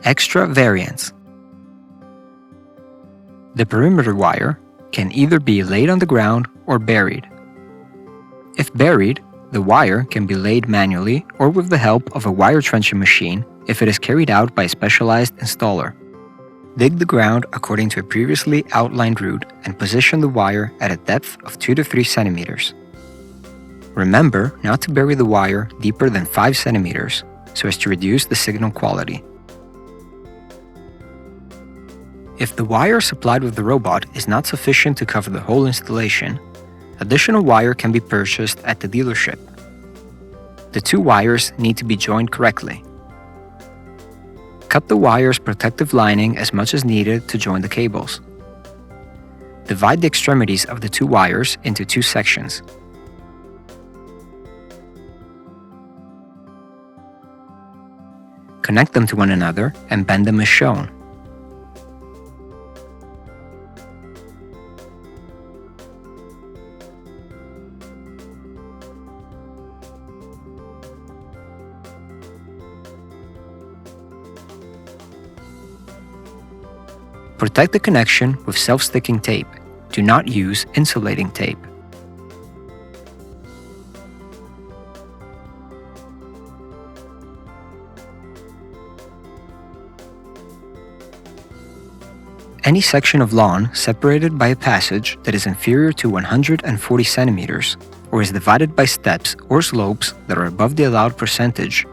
Extra variants. The perimeter wire can either be laid on the ground or buried. If buried, the wire can be laid manually or with the help of a wire trenching machine if it is carried out by a specialized installer. Dig the ground according to a previously outlined route and position the wire at a depth of 2 to 3 centimeters. Remember not to bury the wire deeper than 5 centimeters so as to reduce the signal quality. If the wire supplied with the robot is not sufficient to cover the whole installation, additional wire can be purchased at the dealership. The two wires need to be joined correctly. Cut the wire's protective lining as much as needed to join the cables. Divide the extremities of the two wires into 2 sections. Connect them to one another and bend them as shown. Protect the connection with self-sticking tape. Do not use insulating tape. Any section of lawn separated by a passage that is inferior to 140 centimeters or is divided by steps or slopes that are above the allowed percentage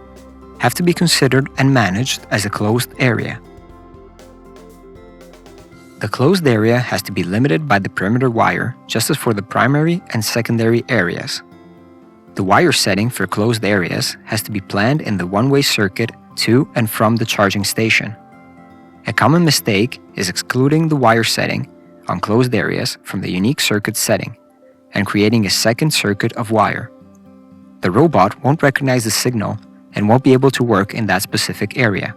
have to be considered and managed as a closed area. The closed area has to be limited by the perimeter wire, just as for the primary and secondary areas. The wire setting for closed areas has to be planned in the one-way circuit to and from the charging station. A common mistake is excluding the wire setting on closed areas from the unique circuit setting and creating a second circuit of wire. The robot won't recognize the signal and won't be able to work in that specific area.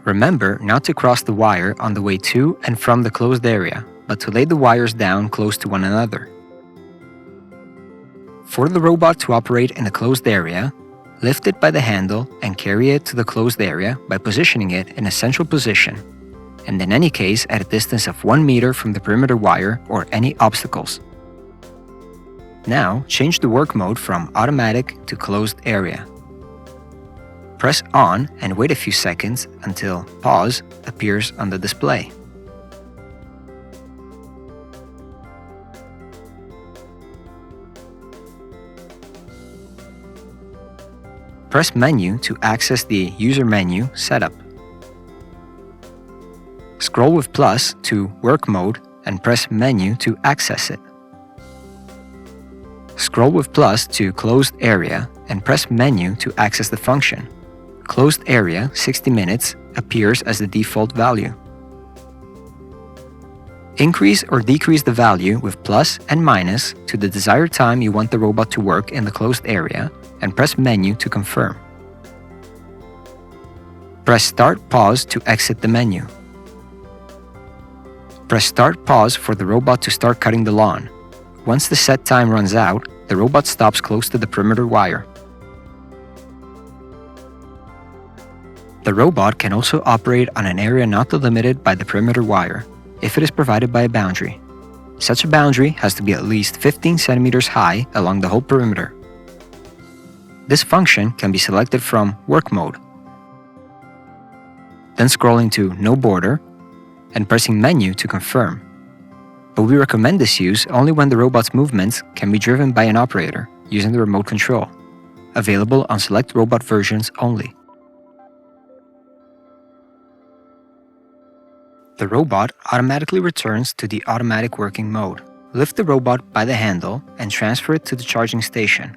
Remember not to cross the wire on the way to and from the closed area, but to lay the wires down close to one another. For the robot to operate in a closed area, lift it by the handle and carry it to the closed area by positioning it in a central position, and in any case at a distance of 1 meter from the perimeter wire or any obstacles. Now change the work mode from automatic to closed area. Press on and wait a few seconds until pause appears on the display. Press menu to access the user menu setup. Scroll with plus to work mode and press menu to access it. Scroll with plus to closed area and press menu to access the function. Closed area 60 minutes appears as the default value. Increase or decrease the value with plus and minus to the desired time you want the robot to work in the closed area and press menu to confirm. Press start pause to exit the menu. Press start pause for the robot to start cutting the lawn. Once the set time runs out, the robot stops close to the perimeter wire. The robot can also operate on an area not delimited by the perimeter wire, if it is provided by a boundary. Such a boundary has to be at least 15 centimeters high along the whole perimeter. This function can be selected from Work Mode, then scrolling to No Border and pressing Menu to confirm. But we recommend this use only when the robot's movements can be driven by an operator using the remote control, available on select robot versions only. The robot automatically returns to the automatic working mode. Lift the robot by the handle and transfer it to the charging station.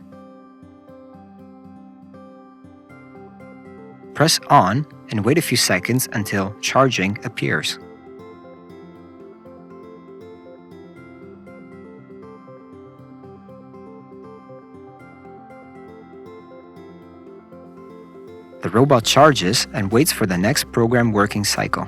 Press on and wait a few seconds until charging appears. The robot charges and waits for the next program working cycle.